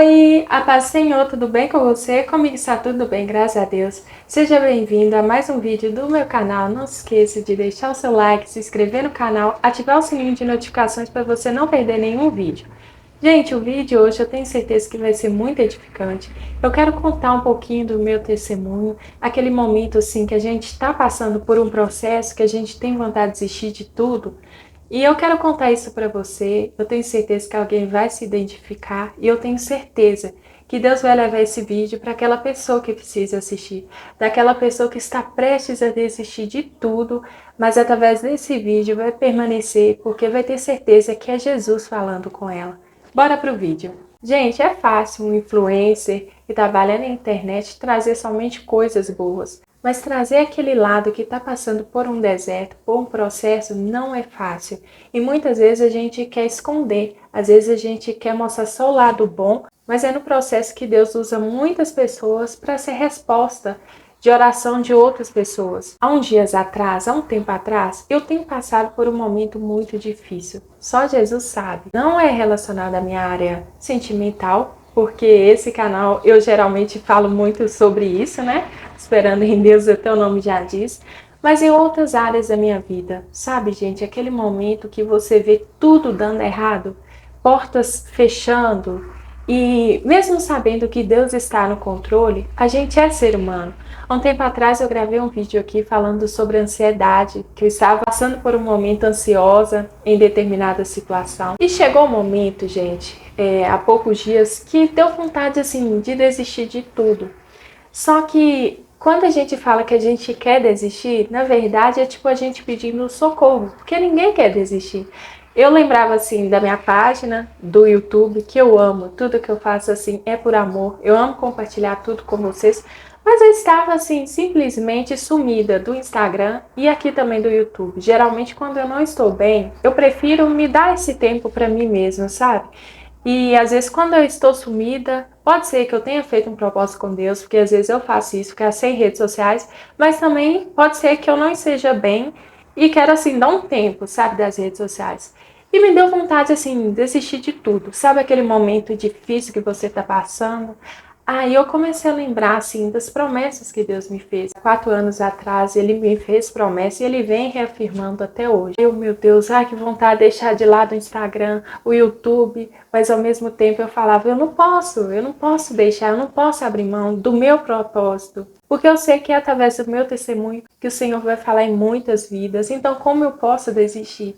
Oi, a paz do Senhor, tudo bem com você? Comigo está tudo bem, graças a Deus. Seja bem-vindo a mais um vídeo do meu canal. Não se esqueça de deixar o seu like, se inscrever no canal, ativar o sininho de notificações para você não perder nenhum vídeo. Gente, o vídeo de hoje eu tenho certeza que vai ser muito edificante. Eu quero contar um pouquinho do meu testemunho, aquele momento assim que a gente está passando por um processo, que a gente tem vontade de desistir de tudo. E eu quero contar isso para você. Eu tenho certeza que alguém vai se identificar e eu tenho certeza que Deus vai levar esse vídeo para aquela pessoa que precisa assistir, daquela pessoa que está prestes a desistir de tudo, mas através desse vídeo vai permanecer porque vai ter certeza que é Jesus falando com ela. Bora pro vídeo. Gente, é fácil um influencer que trabalha na internet trazer somente coisas boas. Mas trazer aquele lado que está passando por um deserto, por um processo, não é fácil. E muitas vezes a gente quer esconder, às vezes a gente quer mostrar só o lado bom, mas é no processo que Deus usa muitas pessoas para ser resposta de oração de outras pessoas. Há uns dias atrás, há um tempo atrás, eu tenho passado por um momento muito difícil. Só Jesus sabe. Não é relacionado à minha área sentimental, porque esse canal eu geralmente falo muito sobre isso, né? Esperando em Deus, até o nome já diz. Mas em outras áreas da minha vida, sabe, gente? Aquele momento que você vê tudo dando errado, portas fechando, e mesmo sabendo que Deus está no controle, a gente é ser humano. Há um tempo atrás eu gravei um vídeo aqui falando sobre ansiedade, que eu estava passando por um momento ansiosa em determinada situação. E chegou o momento, gente, há poucos dias, que deu vontade assim de desistir de tudo. Só que quando a gente fala que a gente quer desistir, na verdade é tipo a gente pedindo socorro, porque ninguém quer desistir. Eu lembrava assim da minha página do YouTube, que eu amo, tudo que eu faço assim é por amor. Eu amo compartilhar tudo com vocês, mas eu estava assim simplesmente sumida do Instagram e aqui também do YouTube. Geralmente quando eu não estou bem, eu prefiro me dar esse tempo para mim mesma, sabe? E às vezes quando eu estou sumida, pode ser que eu tenha feito um propósito com Deus, porque às vezes eu faço isso, ficar sem redes sociais, mas também pode ser que eu não esteja bem e quero assim dar um tempo, sabe, das redes sociais. E me deu vontade assim de desistir de tudo. Sabe aquele momento difícil que você está passando? Aí eu comecei a lembrar assim das promessas que Deus me fez. 4 anos atrás ele me fez promessa e ele vem reafirmando até hoje. Meu Deus, que vontade de deixar de lado o Instagram, o YouTube, mas ao mesmo tempo eu falava, eu não posso deixar, eu não posso abrir mão do meu propósito. Porque eu sei que é através do meu testemunho que o Senhor vai falar em muitas vidas. Então como eu posso desistir?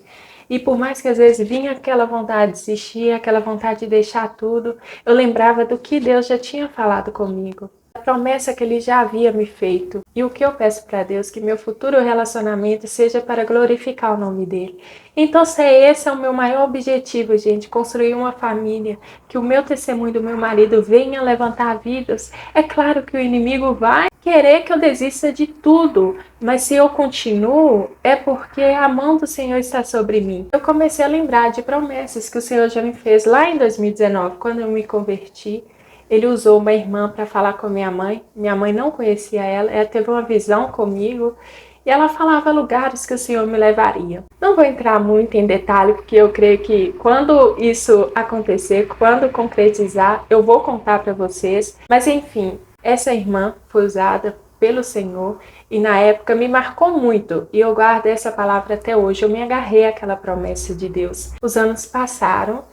E por mais que às vezes vinha aquela vontade de desistir, aquela vontade de deixar tudo, eu lembrava do que Deus já tinha falado comigo, a promessa que Ele já havia me feito. E o que eu peço para Deus, que meu futuro relacionamento seja para glorificar o nome dEle. Então, se esse é o meu maior objetivo, gente, construir uma família, que o meu testemunho do meu marido venha levantar vidas, é claro que o inimigo vai querer que eu desista de tudo, mas se eu continuo, é porque a mão do Senhor está sobre mim. Eu comecei a lembrar de promessas que o Senhor já me fez lá em 2019, quando eu me converti. Ele usou uma irmã para falar com minha mãe não conhecia ela teve uma visão comigo, e ela falava lugares que o Senhor me levaria. Não vou entrar muito em detalhe, porque eu creio que quando isso acontecer, quando concretizar, eu vou contar para vocês, mas enfim, essa irmã foi usada pelo Senhor e na época me marcou muito e eu guardo essa palavra até hoje. Eu me agarrei àquela promessa de Deus. Os anos passaram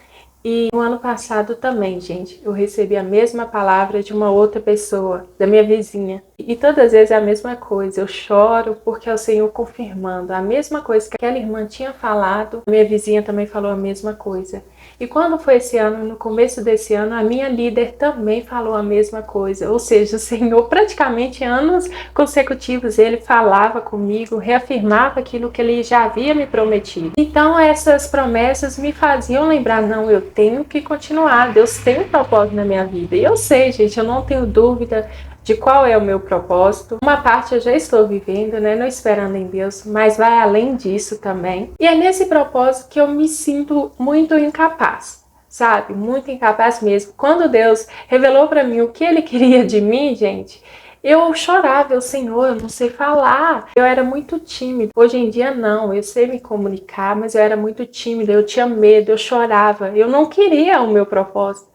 e no ano passado também, gente, eu recebi a mesma palavra de uma outra pessoa, da minha vizinha. E todas as vezes é a mesma coisa, eu choro porque é o Senhor confirmando a mesma coisa que aquela irmã tinha falado, a minha vizinha também falou a mesma coisa. E quando foi esse ano, no começo desse ano, a minha líder também falou a mesma coisa. Ou seja, o Senhor praticamente anos consecutivos, Ele falava comigo, reafirmava aquilo que Ele já havia me prometido. Então essas promessas me faziam lembrar, não, eu tenho que continuar, Deus tem um propósito na minha vida. E eu sei, gente, eu não tenho dúvida de qual é o meu propósito. Uma parte eu já estou vivendo, né, não esperando em Deus, mas vai além disso também. E é nesse propósito que eu me sinto muito incapaz, sabe? Muito incapaz mesmo. Quando Deus revelou para mim o que Ele queria de mim, gente, eu chorava, Senhor, eu não sei falar. Eu era muito tímida. Hoje em dia não, eu sei me comunicar, mas eu era muito tímida, eu tinha medo, eu chorava. Eu não queria o meu propósito.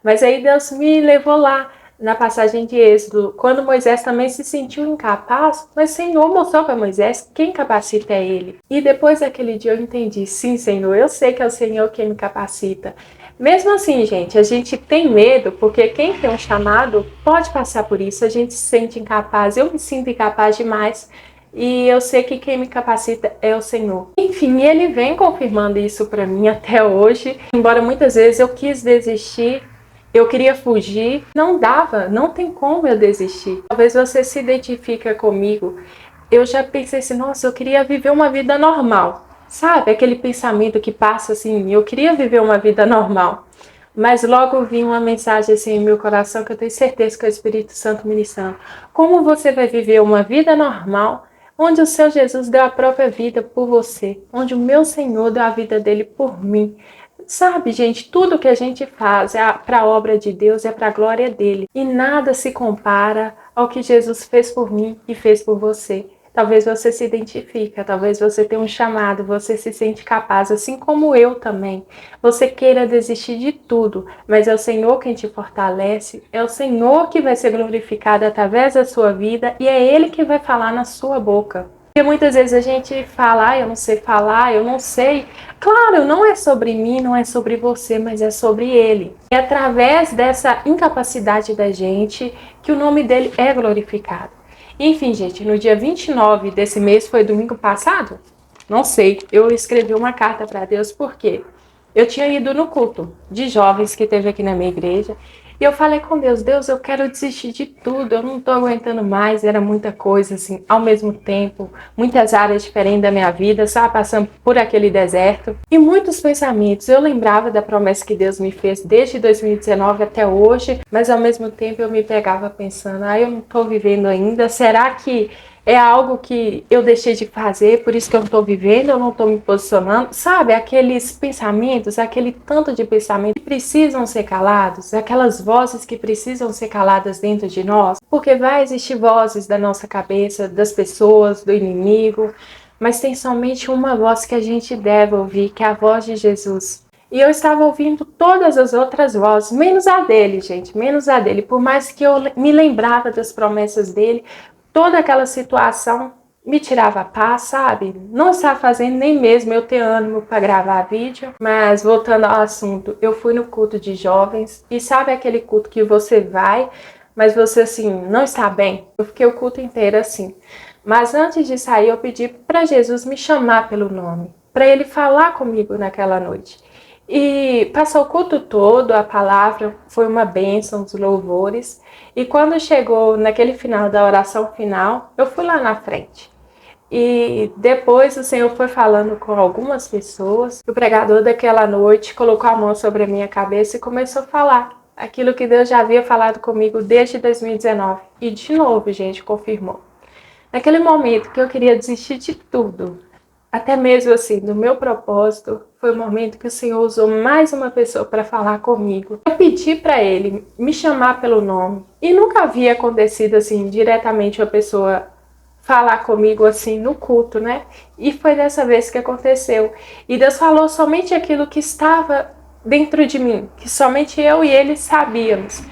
Mas aí Deus me levou lá, na passagem de Êxodo, quando Moisés também se sentiu incapaz, mas o Senhor mostrou para Moisés quem capacita é ele. E depois daquele dia eu entendi, sim, Senhor, eu sei que é o Senhor quem me capacita. Mesmo assim, gente, a gente tem medo, porque quem tem um chamado pode passar por isso, a gente se sente incapaz, eu me sinto incapaz demais, e eu sei que quem me capacita é o Senhor. Enfim, ele vem confirmando isso para mim até hoje, embora muitas vezes eu quis desistir, eu queria fugir, não dava, não tem como eu desistir. Talvez você se identifique comigo. Eu já pensei assim, nossa, eu queria viver uma vida normal. Sabe, aquele pensamento que passa assim, eu queria viver uma vida normal. Mas logo vi uma mensagem assim em meu coração que eu tenho certeza que é o Espírito Santo ministrando. Como você vai viver uma vida normal, onde o seu Jesus deu a própria vida por você, onde o meu Senhor deu a vida dele por mim. Sabe, gente, tudo que a gente faz é para a obra de Deus, é para a glória dele. E nada se compara ao que Jesus fez por mim e fez por você. Talvez você se identifique, talvez você tenha um chamado, você se sente capaz, assim como eu também. Você queira desistir de tudo, mas é o Senhor quem te fortalece, é o Senhor que vai ser glorificado através da sua vida e é Ele que vai falar na sua boca. Porque muitas vezes a gente fala, eu não sei falar, eu não sei. Claro, não é sobre mim, não é sobre você, mas é sobre ele. É através dessa incapacidade da gente que o nome dele é glorificado. Enfim, gente, no dia 29 desse mês, foi domingo passado? Não sei, eu escrevi uma carta para Deus porque eu tinha ido no culto de jovens que teve aqui na minha igreja. E eu falei com Deus, Deus, eu quero desistir de tudo, eu não tô aguentando mais, era muita coisa assim, ao mesmo tempo, muitas áreas diferentes da minha vida, sabe, passando por aquele deserto. E muitos pensamentos, eu lembrava da promessa que Deus me fez desde 2019 até hoje, mas ao mesmo tempo eu me pegava pensando, eu não tô vivendo ainda, será que é algo que eu deixei de fazer, por isso que eu não estou vivendo, eu não estou me posicionando. Sabe, aqueles pensamentos, aquele tanto de pensamento que precisam ser calados, aquelas vozes que precisam ser caladas dentro de nós, porque vai existir vozes da nossa cabeça, das pessoas, do inimigo, mas tem somente uma voz que a gente deve ouvir, que é a voz de Jesus. E eu estava ouvindo todas as outras vozes, menos a dele, gente, menos a dele. Por mais que eu me lembrava das promessas dele, toda aquela situação me tirava a paz, sabe? Não estava fazendo nem mesmo eu ter ânimo para gravar vídeo. Mas voltando ao assunto, eu fui no culto de jovens e sabe aquele culto que você vai, mas você assim, não está bem? Eu fiquei o culto inteiro assim. Mas antes de sair, eu pedi para Jesus me chamar pelo nome, para ele falar comigo naquela noite. E passou o culto todo, a palavra foi uma bênção, os louvores. E quando chegou naquele final da oração final, eu fui lá na frente. E depois o Senhor foi falando com algumas pessoas. O pregador daquela noite colocou a mão sobre a minha cabeça e começou a falar aquilo que Deus já havia falado comigo desde 2019. E de novo, gente, confirmou. Naquele momento que eu queria desistir de tudo, até mesmo assim, do meu propósito, foi o momento que o Senhor usou mais uma pessoa para falar comigo. Eu pedi para ele me chamar pelo nome. E nunca havia acontecido assim, diretamente uma pessoa falar comigo assim no culto, né? E foi dessa vez que aconteceu. E Deus falou somente aquilo que estava dentro de mim, que somente eu e ele sabíamos.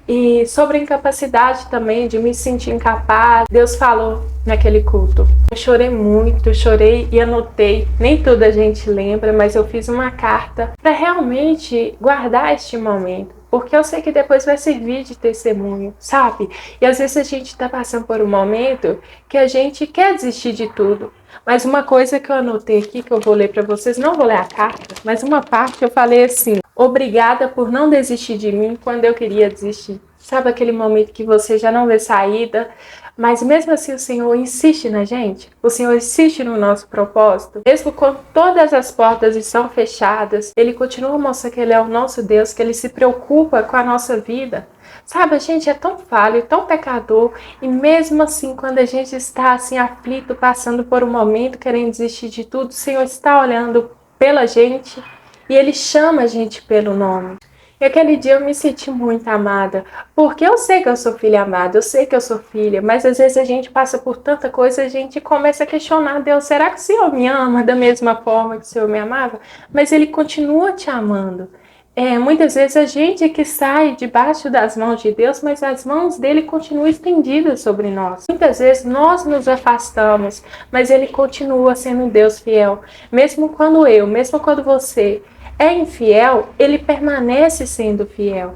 E sobre a incapacidade também, de me sentir incapaz, Deus falou naquele culto. Eu chorei muito, eu chorei e anotei. Nem tudo a gente lembra, mas eu fiz uma carta para realmente guardar este momento. Porque eu sei que depois vai servir de testemunho, sabe? E às vezes a gente está passando por um momento que a gente quer desistir de tudo. Mas uma coisa que eu anotei aqui, que eu vou ler para vocês, não vou ler a carta, mas uma parte eu falei assim: obrigada por não desistir de mim quando eu queria desistir. Sabe aquele momento que você já não vê saída, mas mesmo assim o Senhor insiste na gente? O Senhor insiste no nosso propósito? Mesmo quando todas as portas estão fechadas, Ele continua mostrando que Ele é o nosso Deus, que Ele se preocupa com a nossa vida. Sabe, a gente é tão falho, tão pecador, e mesmo assim, quando a gente está assim aflito, passando por um momento, querendo desistir de tudo, o Senhor está olhando pela gente e Ele chama a gente pelo nome. E aquele dia eu me senti muito amada, porque eu sei que eu sou filha amada, eu sei que eu sou filha, mas às vezes a gente passa por tanta coisa, a gente começa a questionar: Deus, será que o Senhor me ama da mesma forma que o Senhor me amava? Mas Ele continua te amando. Muitas vezes a gente é que sai debaixo das mãos de Deus, mas as mãos dele continuam estendidas sobre nós. Muitas vezes nós nos afastamos, mas ele continua sendo um Deus fiel. Mesmo quando você é infiel, ele permanece sendo fiel.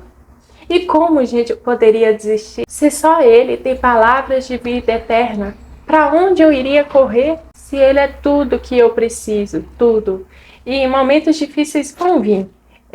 E como, gente, eu poderia desistir se só ele tem palavras de vida eterna? Para onde eu iria correr se ele é tudo que eu preciso, tudo? E em momentos difíceis vão vir.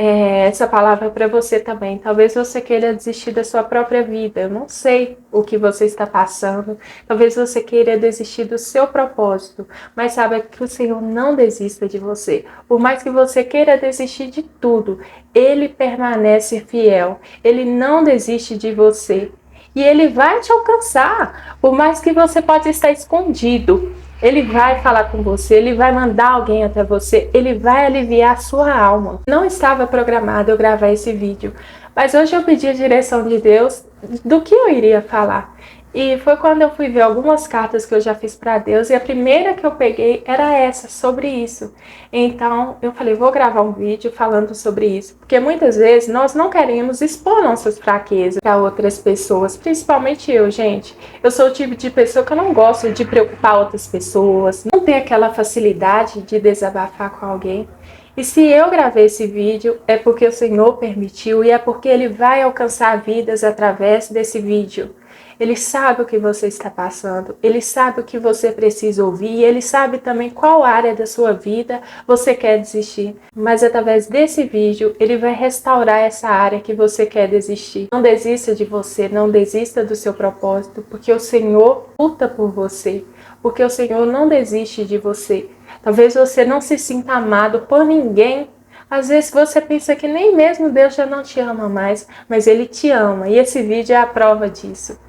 Essa palavra para você também. Talvez você queira desistir da sua própria vida. Eu não sei o que você está passando. Talvez você queira desistir do seu propósito. Mas saiba que o Senhor não desista de você. Por mais que você queira desistir de tudo, Ele permanece fiel. Ele não desiste de você. E Ele vai te alcançar. Por mais que você possa estar escondido, ele vai falar com você, ele vai mandar alguém até você, ele vai aliviar a sua alma. Não estava programado eu gravar esse vídeo, mas hoje eu pedi a direção de Deus do que eu iria falar. E foi quando eu fui ver algumas cartas que eu já fiz para Deus, e a primeira que eu peguei era essa, sobre isso. Então eu falei, vou gravar um vídeo falando sobre isso, porque muitas vezes nós não queremos expor nossas fraquezas para outras pessoas, principalmente eu, gente. Eu sou o tipo de pessoa que eu não gosto de preocupar outras pessoas, não tenho aquela facilidade de desabafar com alguém. E se eu gravei esse vídeo, é porque o Senhor permitiu, e é porque Ele vai alcançar vidas através desse vídeo. Ele sabe o que você está passando, Ele sabe o que você precisa ouvir, e Ele sabe também qual área da sua vida você quer desistir. Mas através desse vídeo, Ele vai restaurar essa área que você quer desistir. Não desista de você, não desista do seu propósito, porque o Senhor luta por você, porque o Senhor não desiste de você. Talvez você não se sinta amado por ninguém. Às vezes você pensa que nem mesmo Deus já não te ama mais, mas Ele te ama, e esse vídeo é a prova disso.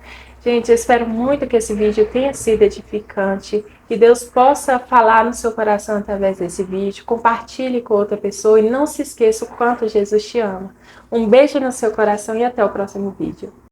Gente, eu espero muito que esse vídeo tenha sido edificante, que Deus possa falar no seu coração através desse vídeo. Compartilhe com outra pessoa e não se esqueça o quanto Jesus te ama. Um beijo no seu coração e até o próximo vídeo.